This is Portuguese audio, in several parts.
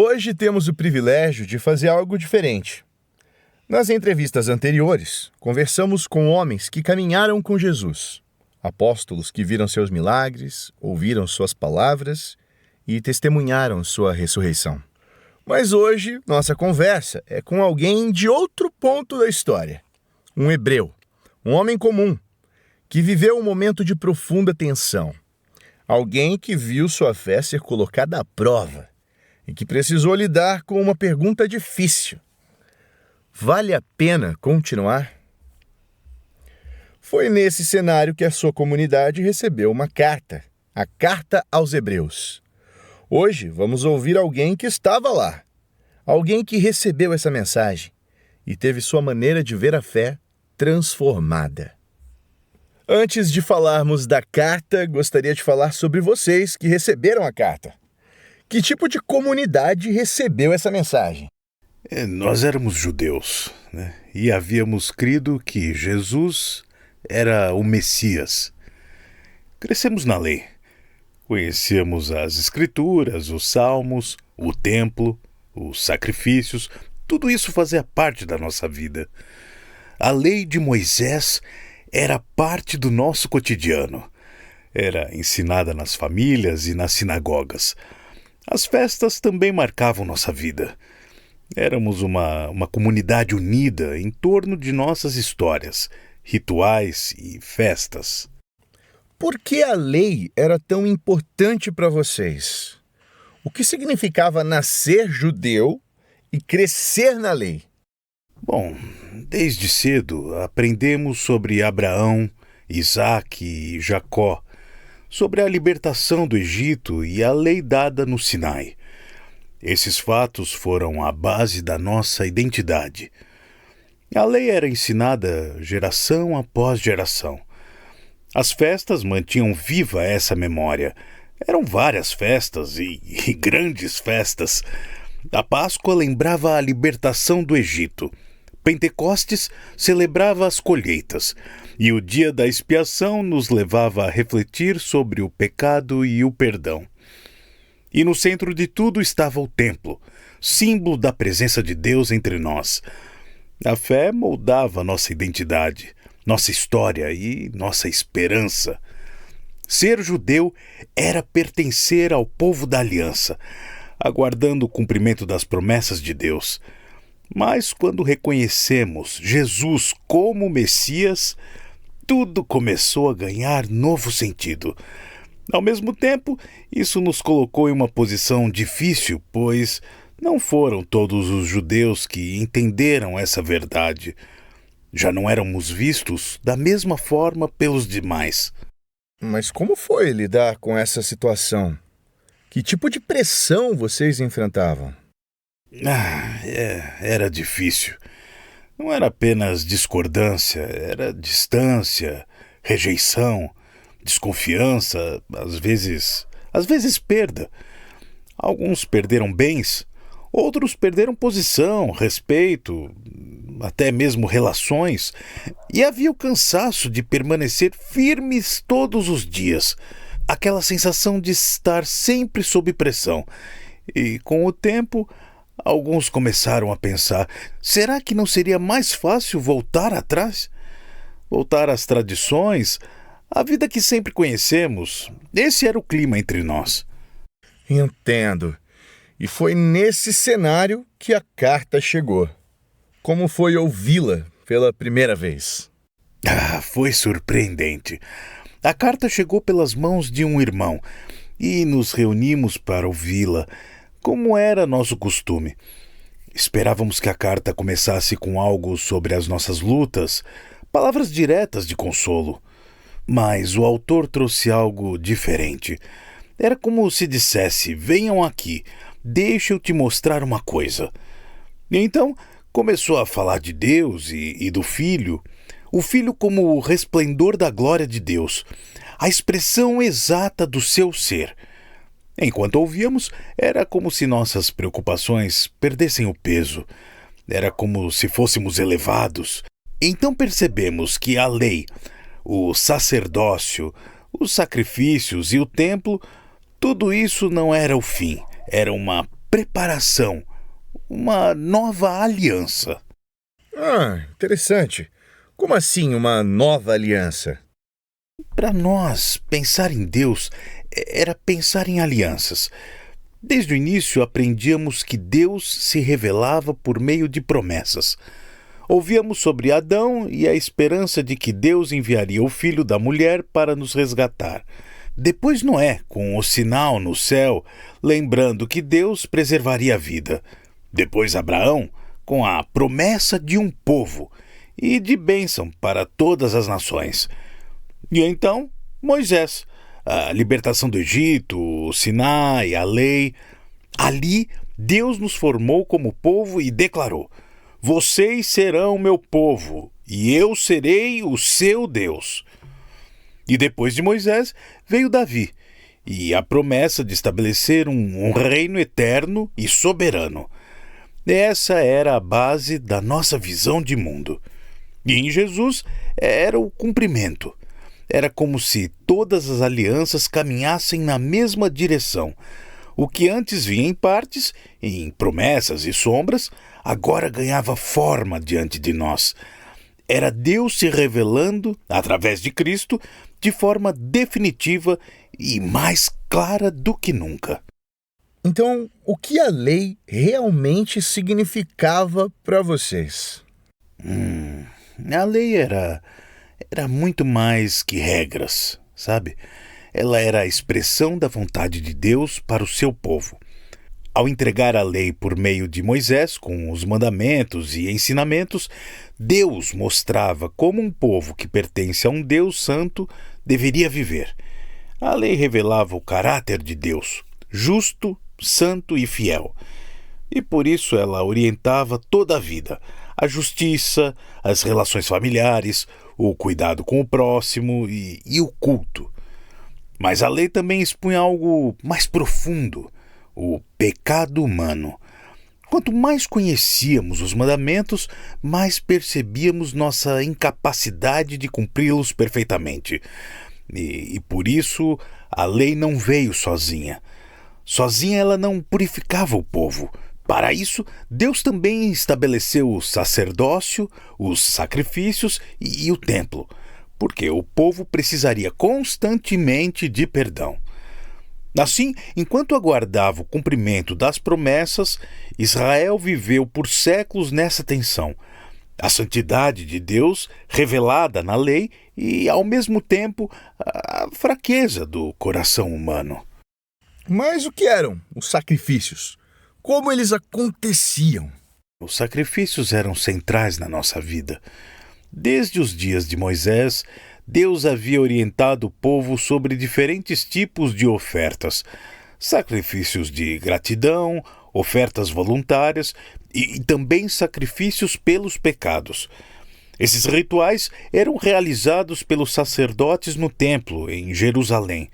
Hoje temos o privilégio de fazer algo diferente. Nas entrevistas anteriores, conversamos com homens que caminharam com Jesus, apóstolos que viram seus milagres, ouviram suas palavras e testemunharam sua ressurreição. Mas hoje, nossa conversa é com alguém de outro ponto da história. Um hebreu, um homem comum, que viveu um momento de profunda tensão. Alguém que viu sua fé ser colocada à prova e que precisou lidar com uma pergunta difícil. Vale a pena continuar? Foi nesse cenário que a sua comunidade recebeu uma carta, a Carta aos Hebreus. Hoje vamos ouvir alguém que estava lá, alguém que recebeu essa mensagem e teve sua maneira de ver a fé transformada. Antes de falarmos da carta, gostaria de falar sobre vocês que receberam a carta. Que tipo de comunidade recebeu essa mensagem? Nós éramos judeus, né? E havíamos crido que Jesus era o Messias. Crescemos na lei. Conhecíamos as Escrituras, os Salmos, o templo, os sacrifícios. Tudo isso fazia parte da nossa vida. A lei de Moisés era parte do nosso cotidiano. Era ensinada nas famílias e nas sinagogas. As festas também marcavam nossa vida. Éramos uma comunidade unida em torno de nossas histórias, rituais e festas. Por que a lei era tão importante para vocês? O que significava nascer judeu e crescer na lei? Bom, desde cedo aprendemos sobre Abraão, Isaque e Jacó, sobre a libertação do Egito e a lei dada no Sinai. Esses fatos foram a base da nossa identidade. A lei era ensinada geração após geração. As festas mantinham viva essa memória. Eram várias festas e grandes festas. A Páscoa lembrava a libertação do Egito. Pentecostes celebrava as colheitas. E o dia da expiação nos levava a refletir sobre o pecado e o perdão. E no centro de tudo estava o templo, símbolo da presença de Deus entre nós. A fé moldava nossa identidade, nossa história e nossa esperança. Ser judeu era pertencer ao povo da aliança, aguardando o cumprimento das promessas de Deus. Mas quando reconhecemos Jesus como Messias, tudo começou a ganhar novo sentido. Ao mesmo tempo, isso nos colocou em uma posição difícil, pois não foram todos os judeus que entenderam essa verdade. Já não éramos vistos da mesma forma pelos demais. Mas como foi lidar com essa situação? Que tipo de pressão vocês enfrentavam? Era difícil. Não era apenas discordância, era distância, rejeição, desconfiança, às vezes perda. Alguns perderam bens, outros perderam posição, respeito, até mesmo relações. E havia o cansaço de permanecer firmes todos os dias. Aquela sensação de estar sempre sob pressão. E com o tempo, alguns começaram a pensar: será que não seria mais fácil voltar atrás? Voltar às tradições, a vida que sempre conhecemos. Esse era o clima entre nós. Entendo. E foi nesse cenário que a carta chegou. Como foi ouvi-la pela primeira vez? Foi surpreendente. A carta chegou pelas mãos de um irmão e nos reunimos para ouvi-la, como era nosso costume. Esperávamos que a carta começasse com algo sobre as nossas lutas, palavras diretas de consolo. Mas o autor trouxe algo diferente. Era como se dissesse: venham aqui, deixa eu te mostrar uma coisa. E então começou a falar de Deus e do Filho, o Filho como o resplendor da glória de Deus, a expressão exata do seu ser. Enquanto ouvíamos, era como se nossas preocupações perdessem o peso. Era como se fôssemos elevados. Então percebemos que a lei, o sacerdócio, os sacrifícios e o templo, tudo isso não era o fim, era uma preparação, uma nova aliança. Interessante. Como assim uma nova aliança? Para nós, pensar em Deus era pensar em alianças. Desde o início aprendíamos que Deus se revelava por meio de promessas. Ouvíamos sobre Adão e a esperança de que Deus enviaria o filho da mulher para nos resgatar. Depois Noé, com o sinal no céu, lembrando que Deus preservaria a vida. Depois Abraão, com a promessa de um povo e de bênção para todas as nações. E então, Moisés, a libertação do Egito, o Sinai, a lei. Ali, Deus nos formou como povo e declarou: vocês serão meu povo, e eu serei o seu Deus. E depois de Moisés, veio Davi, e a promessa de estabelecer um reino eterno e soberano. Essa era a base da nossa visão de mundo. E em Jesus era o cumprimento. Era como se todas as alianças caminhassem na mesma direção. O que antes vinha em partes, em promessas e sombras, agora ganhava forma diante de nós. Era Deus se revelando, através de Cristo, de forma definitiva e mais clara do que nunca. Então, o que a lei realmente significava para vocês? A lei era muito mais que regras, sabe? Ela era a expressão da vontade de Deus para o seu povo. Ao entregar a lei por meio de Moisés, com os mandamentos e ensinamentos, Deus mostrava como um povo que pertence a um Deus santo deveria viver. A lei revelava o caráter de Deus, justo, santo e fiel. E por isso ela orientava toda a vida, a justiça, as relações familiares, o cuidado com o próximo e o culto. Mas a lei também expunha algo mais profundo, o pecado humano. Quanto mais conhecíamos os mandamentos, mais percebíamos nossa incapacidade de cumpri-los perfeitamente. E por isso a lei não veio sozinha. Sozinha ela não purificava o povo. Para isso, Deus também estabeleceu o sacerdócio, os sacrifícios e o templo, porque o povo precisaria constantemente de perdão. Assim, enquanto aguardava o cumprimento das promessas, Israel viveu por séculos nessa tensão. A santidade de Deus revelada na lei e, ao mesmo tempo, a fraqueza do coração humano. Mas o que eram os sacrifícios? Como eles aconteciam? Os sacrifícios eram centrais na nossa vida. Desde os dias de Moisés, Deus havia orientado o povo sobre diferentes tipos de ofertas, sacrifícios de gratidão, ofertas voluntárias e também sacrifícios pelos pecados. Esses rituais eram realizados pelos sacerdotes no templo, em Jerusalém.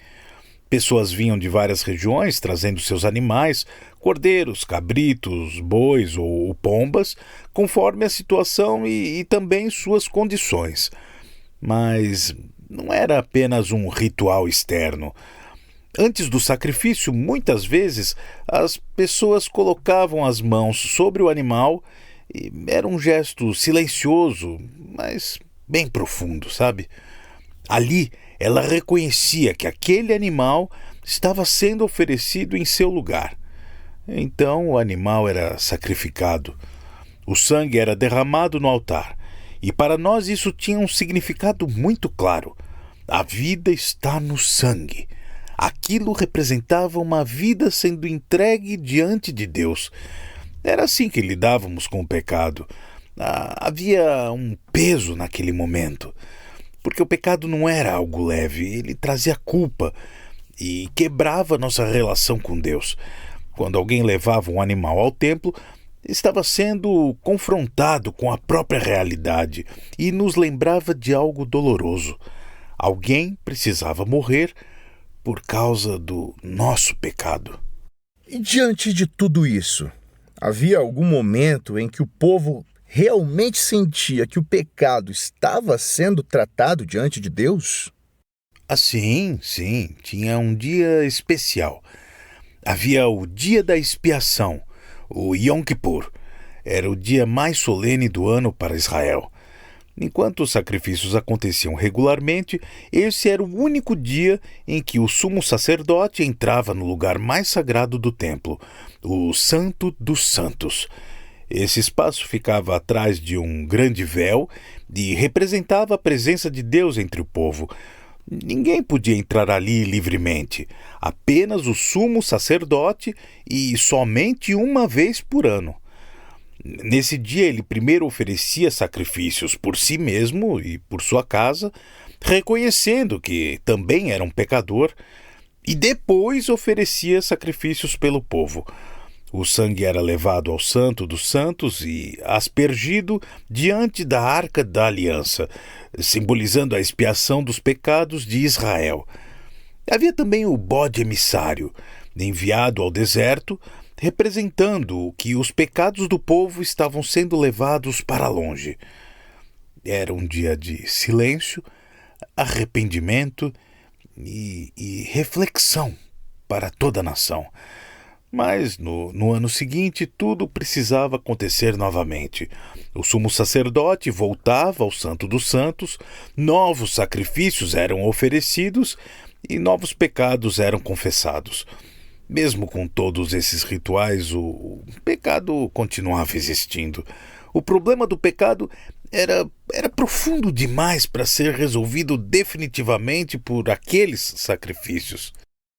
Pessoas vinham de várias regiões trazendo seus animais, cordeiros, cabritos, bois ou pombas, conforme a situação e também suas condições. Mas não era apenas um ritual externo. Antes do sacrifício, muitas vezes, as pessoas colocavam as mãos sobre o animal e era um gesto silencioso, mas bem profundo, sabe? Ali, ela reconhecia que aquele animal estava sendo oferecido em seu lugar. Então o animal era sacrificado. O sangue era derramado no altar. E para nós isso tinha um significado muito claro. A vida está no sangue. Aquilo representava uma vida sendo entregue diante de Deus. Era assim que lidávamos com o pecado. Havia um peso naquele momento. Porque o pecado não era algo leve, ele trazia culpa e quebrava nossa relação com Deus. Quando alguém levava um animal ao templo, estava sendo confrontado com a própria realidade e nos lembrava de algo doloroso. Alguém precisava morrer por causa do nosso pecado. E diante de tudo isso, havia algum momento em que o povo realmente sentia que o pecado estava sendo tratado diante de Deus? Sim, tinha um dia especial. Havia o dia da expiação, o Yom Kippur. Era o dia mais solene do ano para Israel. Enquanto os sacrifícios aconteciam regularmente, esse era o único dia em que o sumo sacerdote entrava no lugar mais sagrado do templo, o Santo dos Santos. Esse espaço ficava atrás de um grande véu e representava a presença de Deus entre o povo. Ninguém podia entrar ali livremente, apenas o sumo sacerdote e somente uma vez por ano. Nesse dia ele primeiro oferecia sacrifícios por si mesmo e por sua casa, reconhecendo que também era um pecador, e depois oferecia sacrifícios pelo povo. O sangue era levado ao Santo dos Santos e aspergido diante da Arca da Aliança, simbolizando a expiação dos pecados de Israel. Havia também o bode emissário, enviado ao deserto, representando que os pecados do povo estavam sendo levados para longe. Era um dia de silêncio, arrependimento e reflexão para toda a nação. Mas no ano seguinte tudo precisava acontecer novamente. O sumo sacerdote voltava ao Santo dos Santos, novos sacrifícios eram oferecidos e novos pecados eram confessados. Mesmo com todos esses rituais, o pecado continuava existindo. O problema do pecado era profundo demais para ser resolvido definitivamente por aqueles sacrifícios.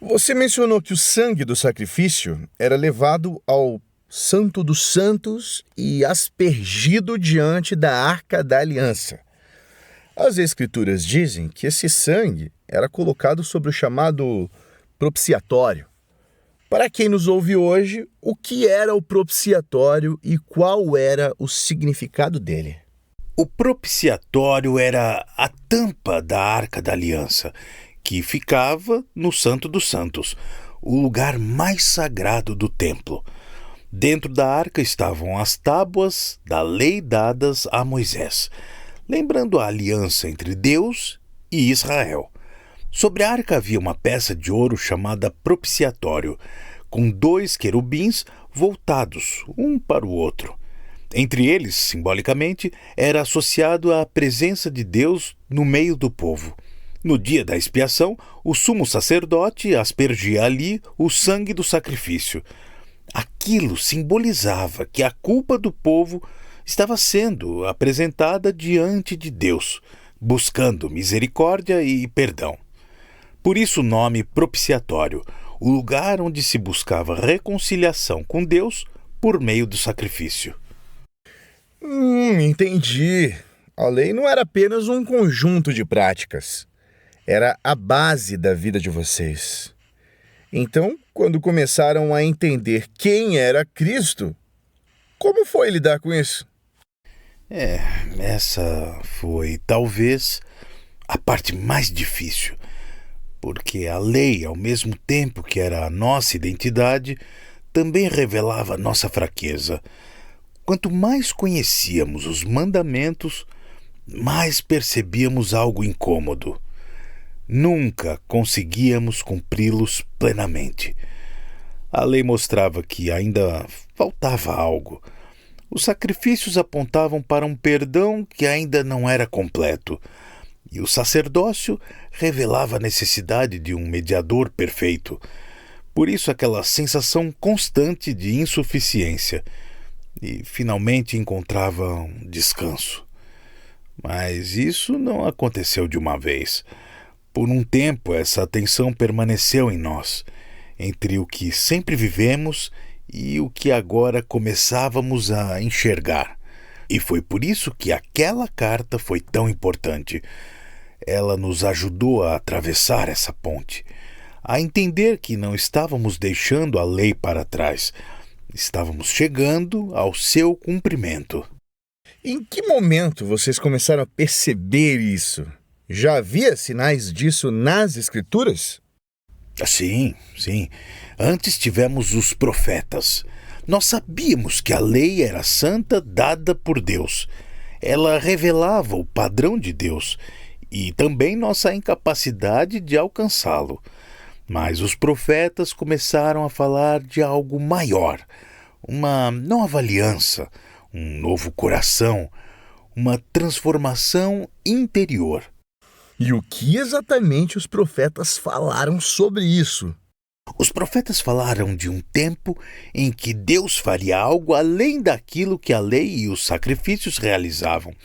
Você mencionou que o sangue do sacrifício era levado ao Santo dos Santos e aspergido diante da Arca da Aliança. As Escrituras dizem que esse sangue era colocado sobre o chamado propiciatório. Para quem nos ouve hoje, o que era o propiciatório e qual era o significado dele? O propiciatório era a tampa da Arca da Aliança, que ficava no Santo dos Santos, o lugar mais sagrado do templo. Dentro da arca estavam as tábuas da lei dadas a Moisés, lembrando a aliança entre Deus e Israel. Sobre a arca havia uma peça de ouro chamada propiciatório, com 2 querubins voltados um para o outro. Entre eles, simbolicamente, era associado a presença de Deus no meio do povo. No dia da expiação, o sumo sacerdote aspergia ali o sangue do sacrifício. Aquilo simbolizava que a culpa do povo estava sendo apresentada diante de Deus, buscando misericórdia e perdão. Por isso o nome propiciatório, o lugar onde se buscava reconciliação com Deus por meio do sacrifício. Entendi. A lei não era apenas um conjunto de práticas. Era a base da vida de vocês. Então, quando começaram a entender quem era Cristo, como foi lidar com isso? Essa foi talvez a parte mais difícil, porque a lei, ao mesmo tempo que era a nossa identidade, também revelava a nossa fraqueza. Quanto mais conhecíamos os mandamentos, mais percebíamos algo incômodo. Nunca conseguíamos cumpri-los plenamente. A lei mostrava que ainda faltava algo. Os sacrifícios apontavam para um perdão que ainda não era completo, e o sacerdócio revelava a necessidade de um mediador perfeito. Por isso aquela sensação constante de insuficiência, e finalmente encontrava um descanso. Mas isso não aconteceu de uma vez. Por um tempo essa tensão permaneceu em nós, entre o que sempre vivemos e o que agora começávamos a enxergar. E foi por isso que aquela carta foi tão importante. Ela nos ajudou a atravessar essa ponte, a entender que não estávamos deixando a lei para trás, estávamos chegando ao seu cumprimento. Em que momento vocês começaram a perceber isso? Já havia sinais disso nas Escrituras? Sim. Antes tivemos os profetas. Nós sabíamos que a lei era santa dada por Deus. Ela revelava o padrão de Deus e também nossa incapacidade de alcançá-lo. Mas os profetas começaram a falar de algo maior, uma nova aliança, um novo coração, uma transformação interior. E o que exatamente os profetas falaram sobre isso? Os profetas falaram de um tempo em que Deus faria algo além daquilo que a lei e os sacrifícios realizavam.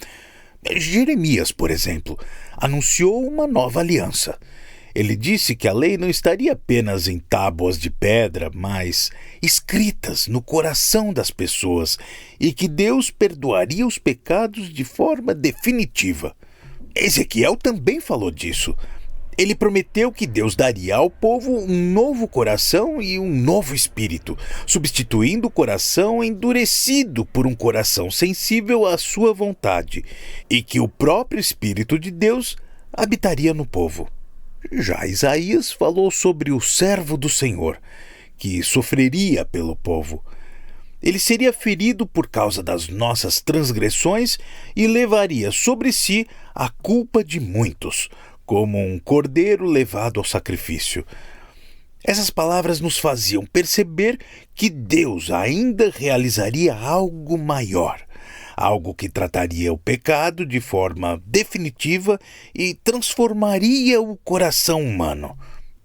Jeremias, por exemplo, anunciou uma nova aliança. Ele disse que a lei não estaria apenas em tábuas de pedra, mas escritas no coração das pessoas, e que Deus perdoaria os pecados de forma definitiva. Ezequiel também falou disso. Ele prometeu que Deus daria ao povo um novo coração e um novo espírito, substituindo o coração endurecido por um coração sensível à sua vontade, e que o próprio Espírito de Deus habitaria no povo. Já Isaías falou sobre o servo do Senhor, que sofreria pelo povo. Ele seria ferido por causa das nossas transgressões e levaria sobre si a culpa de muitos, como um cordeiro levado ao sacrifício. Essas palavras nos faziam perceber que Deus ainda realizaria algo maior, algo que trataria o pecado de forma definitiva e transformaria o coração humano.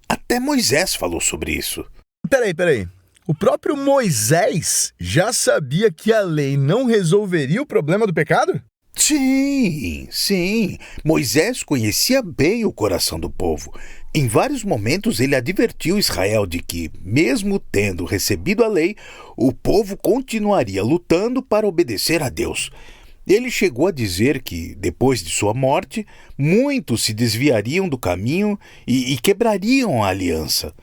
Até Moisés falou sobre isso. Peraí. O próprio Moisés já sabia que a lei não resolveria o problema do pecado? Sim. Moisés conhecia bem o coração do povo. Em vários momentos ele advertiu Israel de que, mesmo tendo recebido a lei, o povo continuaria lutando para obedecer a Deus. Ele chegou a dizer que, depois de sua morte, muitos se desviariam do caminho e quebrariam a aliança.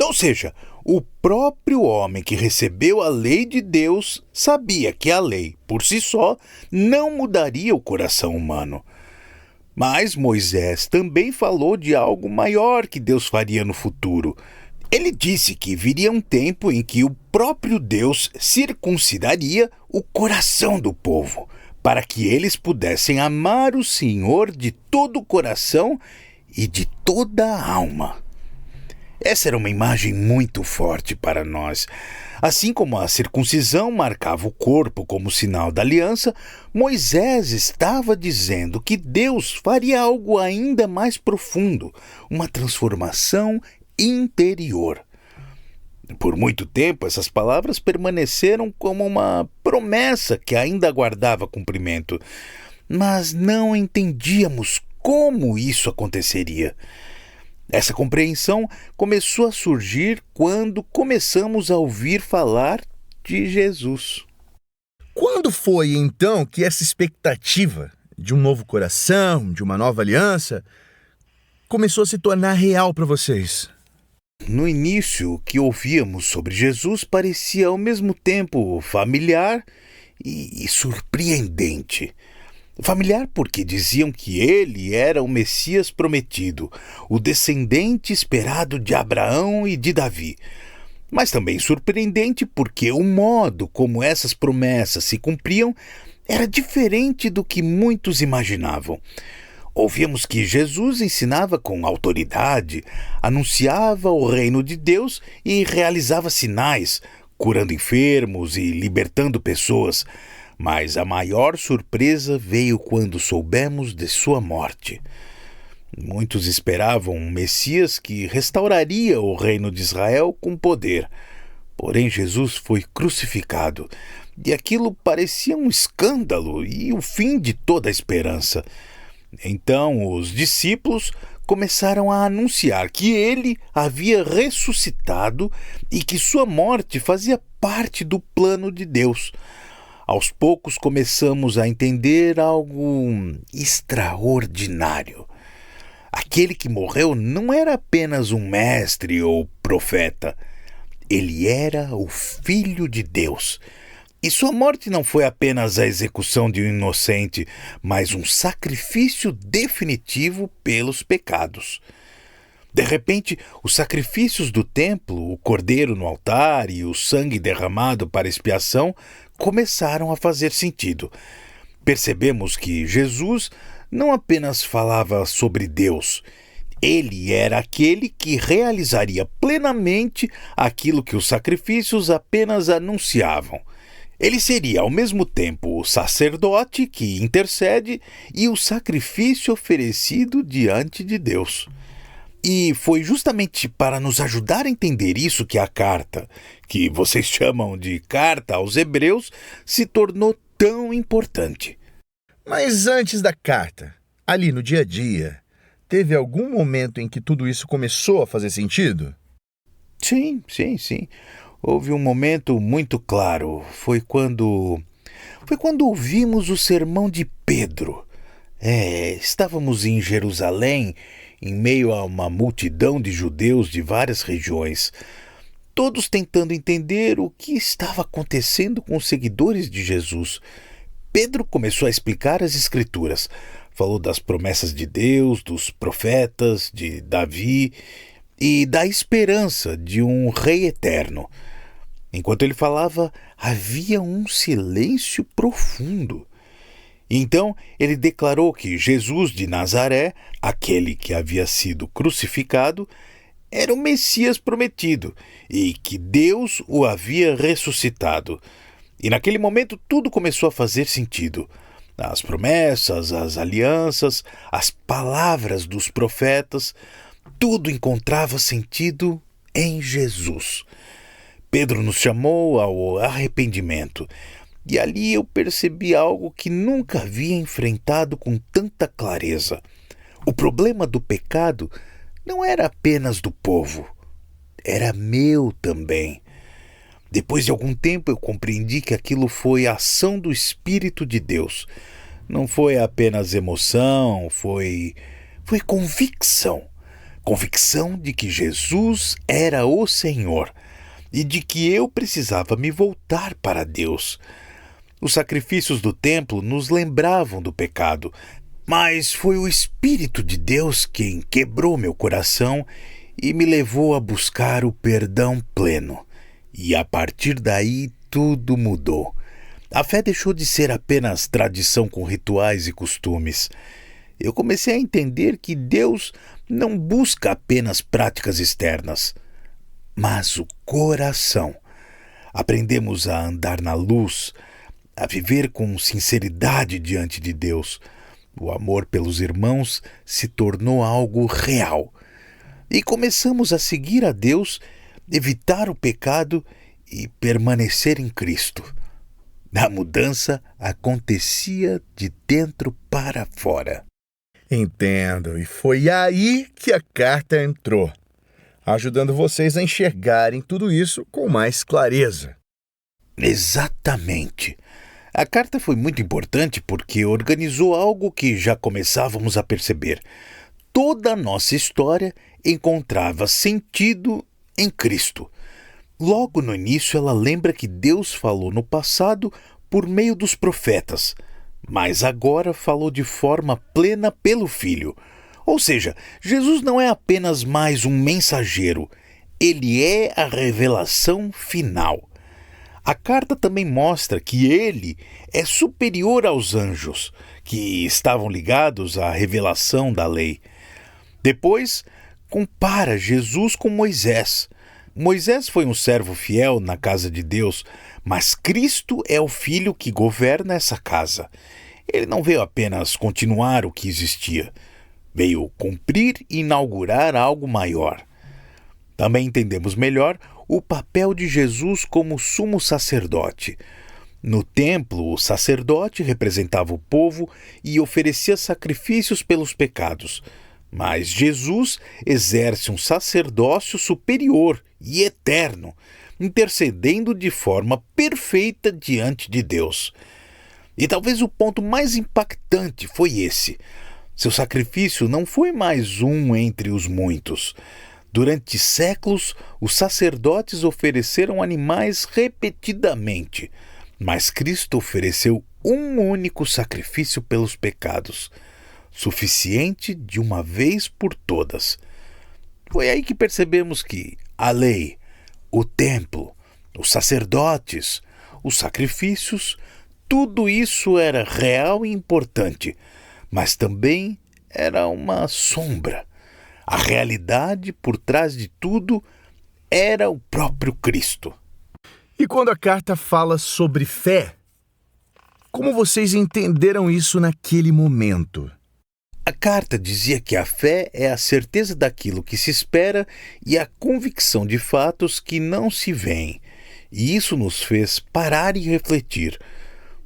Ou seja, o próprio homem que recebeu a lei de Deus sabia que a lei, por si só, não mudaria o coração humano. Mas Moisés também falou de algo maior que Deus faria no futuro. Ele disse que viria um tempo em que o próprio Deus circuncidaria o coração do povo, para que eles pudessem amar o Senhor de todo o coração e de toda a alma. Essa era uma imagem muito forte para nós. Assim como a circuncisão marcava o corpo como sinal da aliança, Moisés estava dizendo que Deus faria algo ainda mais profundo, uma transformação interior. Por muito tempo, essas palavras permaneceram como uma promessa que ainda aguardava cumprimento, mas não entendíamos como isso aconteceria. Essa compreensão começou a surgir quando começamos a ouvir falar de Jesus. Quando foi, então, que essa expectativa de um novo coração, de uma nova aliança, começou a se tornar real para vocês? No início, o que ouvíamos sobre Jesus parecia ao mesmo tempo familiar e surpreendente. Familiar porque diziam que ele era o Messias prometido, o descendente esperado de Abraão e de Davi. Mas também surpreendente porque o modo como essas promessas se cumpriam era diferente do que muitos imaginavam. Ouvíamos que Jesus ensinava com autoridade, anunciava o reino de Deus e realizava sinais, curando enfermos e libertando pessoas. Mas a maior surpresa veio quando soubemos de sua morte. Muitos esperavam um Messias que restauraria o reino de Israel com poder. Porém, Jesus foi crucificado, e aquilo parecia um escândalo e o fim de toda a esperança. Então, os discípulos começaram a anunciar que ele havia ressuscitado e que sua morte fazia parte do plano de Deus. Aos poucos começamos a entender algo extraordinário. Aquele que morreu não era apenas um mestre ou profeta. Ele era o Filho de Deus. E sua morte não foi apenas a execução de um inocente, mas um sacrifício definitivo pelos pecados. De repente, os sacrifícios do templo, o cordeiro no altar e o sangue derramado para expiação começaram a fazer sentido. Percebemos que Jesus não apenas falava sobre Deus, Ele era aquele que realizaria plenamente aquilo que os sacrifícios apenas anunciavam. Ele seria, ao mesmo tempo, o sacerdote que intercede e o sacrifício oferecido diante de Deus. E foi justamente para nos ajudar a entender isso que a carta, que vocês chamam de Carta aos Hebreus, se tornou tão importante. Mas antes da carta, ali no dia a dia, teve algum momento em que tudo isso começou a fazer sentido? Sim. Houve um momento muito claro. Foi quando ouvimos o sermão de Pedro. Estávamos em Jerusalém, em meio a uma multidão de judeus de várias regiões, todos tentando entender o que estava acontecendo com os seguidores de Jesus. Pedro começou a explicar as Escrituras. Falou das promessas de Deus, dos profetas, de Davi e da esperança de um rei eterno. Enquanto ele falava, havia um silêncio profundo. Então ele declarou que Jesus de Nazaré, aquele que havia sido crucificado, era o Messias prometido e que Deus o havia ressuscitado. E naquele momento tudo começou a fazer sentido. As promessas, as alianças, as palavras dos profetas, tudo encontrava sentido em Jesus. Pedro nos chamou ao arrependimento. E ali eu percebi algo que nunca havia enfrentado com tanta clareza. O problema do pecado não era apenas do povo, era meu também. Depois de algum tempo eu compreendi que aquilo foi a ação do Espírito de Deus. Não foi apenas emoção, foi convicção. Convicção de que Jesus era o Senhor e de que eu precisava me voltar para Deus. Os sacrifícios do templo nos lembravam do pecado, mas foi o Espírito de Deus quem quebrou meu coração e me levou a buscar o perdão pleno. E a partir daí tudo mudou. A fé deixou de ser apenas tradição com rituais e costumes. Eu comecei a entender que Deus não busca apenas práticas externas, mas o coração. Aprendemos a andar na luz, a viver com sinceridade diante de Deus. O amor pelos irmãos se tornou algo real. E começamos a seguir a Deus, evitar o pecado e permanecer em Cristo. A mudança acontecia de dentro para fora. Entendo, e foi aí que a carta entrou, ajudando vocês a enxergarem tudo isso com mais clareza. Exatamente. A carta foi muito importante porque organizou algo que já começávamos a perceber. Toda a nossa história encontrava sentido em Cristo. Logo no início, ela lembra que Deus falou no passado por meio dos profetas, mas agora falou de forma plena pelo Filho. Ou seja, Jesus não é apenas mais um mensageiro, ele é a revelação final. A carta também mostra que ele é superior aos anjos, que estavam ligados à revelação da lei. Depois, compara Jesus com Moisés. Moisés foi um servo fiel na casa de Deus, mas Cristo é o Filho que governa essa casa. Ele não veio apenas continuar o que existia, veio cumprir e inaugurar algo maior. Também entendemos melhor o papel de Jesus como sumo sacerdote. No templo, o sacerdote representava o povo e oferecia sacrifícios pelos pecados. Mas Jesus exerce um sacerdócio superior e eterno, intercedendo de forma perfeita diante de Deus. E talvez o ponto mais impactante foi esse. Seu sacrifício não foi mais um entre os muitos. Durante séculos, os sacerdotes ofereceram animais repetidamente, mas Cristo ofereceu um único sacrifício pelos pecados, suficiente de uma vez por todas. Foi aí que percebemos que a lei, o templo, os sacerdotes, os sacrifícios, tudo isso era real e importante, mas também era uma sombra. A realidade por trás de tudo era o próprio Cristo. E quando a carta fala sobre fé, como vocês entenderam isso naquele momento? A carta dizia que a fé é a certeza daquilo que se espera e a convicção de fatos que não se veem. E isso nos fez parar e refletir.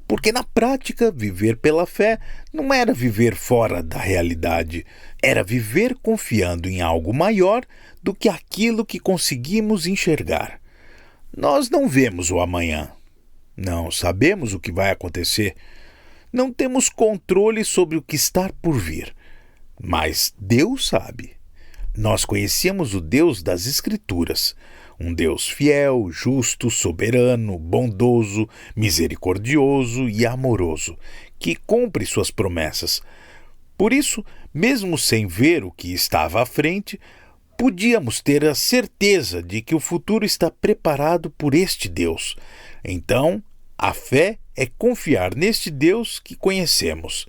Porque na prática, viver pela fé não era viver fora da realidade, era viver confiando em algo maior do que aquilo que conseguimos enxergar. Nós não vemos o amanhã, não sabemos o que vai acontecer, não temos controle sobre o que está por vir, mas Deus sabe. Nós conhecemos o Deus das Escrituras, um Deus fiel, justo, soberano, bondoso, misericordioso e amoroso, que cumpre suas promessas. Por isso, mesmo sem ver o que estava à frente, podíamos ter a certeza de que o futuro está preparado por este Deus. Então, a fé é confiar neste Deus que conhecemos.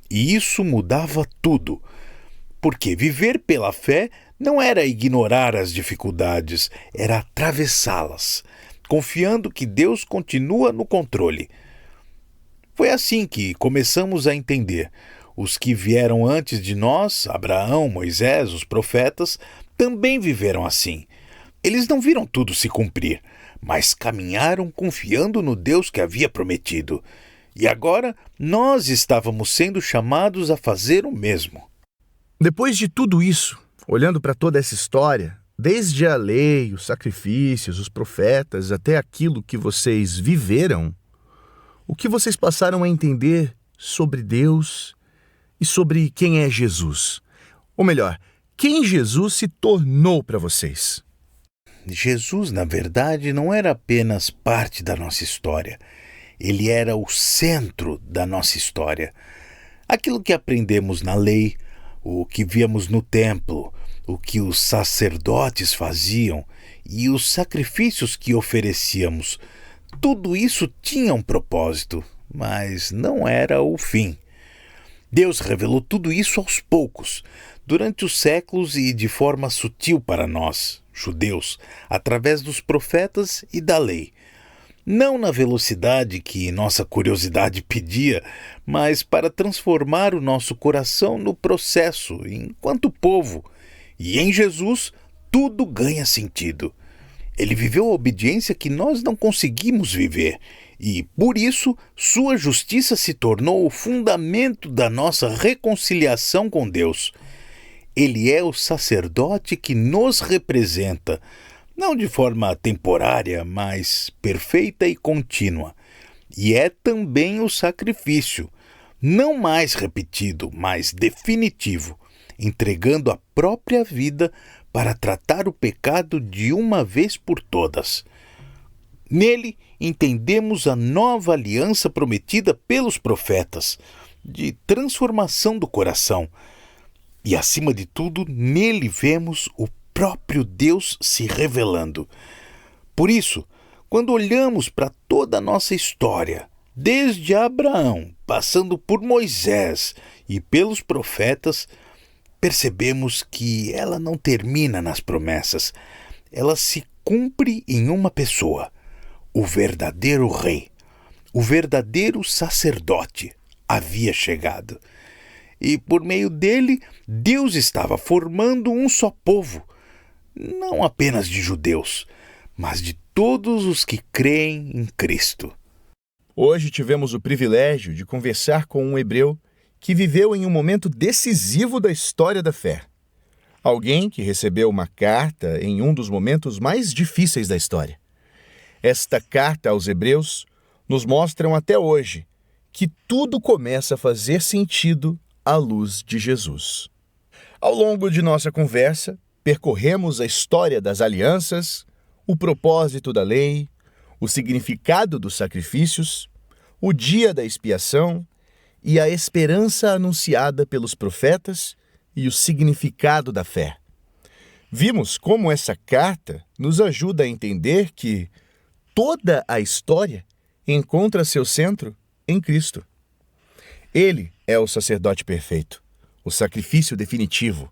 E isso mudava tudo, porque viver pela fé não era ignorar as dificuldades, era atravessá-las, confiando que Deus continua no controle. Foi assim que começamos a entender. Os que vieram antes de nós, Abraão, Moisés, os profetas, também viveram assim. Eles não viram tudo se cumprir, mas caminharam confiando no Deus que havia prometido. E agora nós estávamos sendo chamados a fazer o mesmo. Depois de tudo isso, olhando para toda essa história, desde a lei, os sacrifícios, os profetas, até aquilo que vocês viveram, o que vocês passaram a entender sobre Deus e sobre quem é Jesus? Ou melhor, quem Jesus se tornou para vocês? Jesus, na verdade, não era apenas parte da nossa história. Ele era o centro da nossa história. Aquilo que aprendemos na lei, o que víamos no templo, o que os sacerdotes faziam e os sacrifícios que oferecíamos, tudo isso tinha um propósito, mas não era o fim. Deus revelou tudo isso aos poucos, durante os séculos e de forma sutil para nós, judeus, através dos profetas e da lei. Não na velocidade que nossa curiosidade pedia, mas para transformar o nosso coração no processo, enquanto povo. E em Jesus, tudo ganha sentido. Ele viveu a obediência que nós não conseguimos viver, e, por isso, sua justiça se tornou o fundamento da nossa reconciliação com Deus. Ele é o sacerdote que nos representa, não de forma temporária, mas perfeita e contínua. E é também o sacrifício, não mais repetido, mas definitivo, entregando a própria vida para tratar o pecado de uma vez por todas. Nele, entendemos a nova aliança prometida pelos profetas, de transformação do coração. E, acima de tudo, nele vemos o próprio Deus se revelando. Por isso, quando olhamos para toda a nossa história, desde Abraão, passando por Moisés e pelos profetas, percebemos que ela não termina nas promessas. Ela se cumpre em uma pessoa, o verdadeiro rei, o verdadeiro sacerdote havia chegado. E por meio dele, Deus estava formando um só povo, não apenas de judeus, mas de todos os que creem em Cristo. Hoje tivemos o privilégio de conversar com um hebreu que viveu em um momento decisivo da história da fé. Alguém que recebeu uma carta em um dos momentos mais difíceis da história. Esta carta aos hebreus nos mostra até hoje que tudo começa a fazer sentido à luz de Jesus. Ao longo de nossa conversa, percorremos a história das alianças, o propósito da lei, o significado dos sacrifícios, o dia da expiação e a esperança anunciada pelos profetas e o significado da fé. Vimos como essa carta nos ajuda a entender que toda a história encontra seu centro em Cristo. Ele é o sacerdote perfeito, o sacrifício definitivo,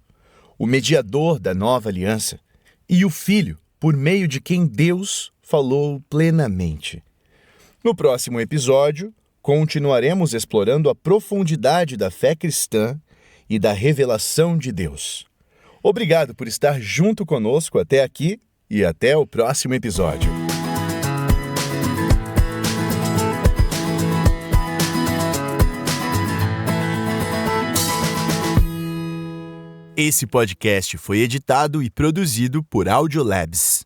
o mediador da nova aliança, e o Filho, por meio de quem Deus falou plenamente. No próximo episódio, continuaremos explorando a profundidade da fé cristã e da revelação de Deus. Obrigado por estar junto conosco até aqui e até o próximo episódio. Esse podcast foi editado e produzido por Audiolabs.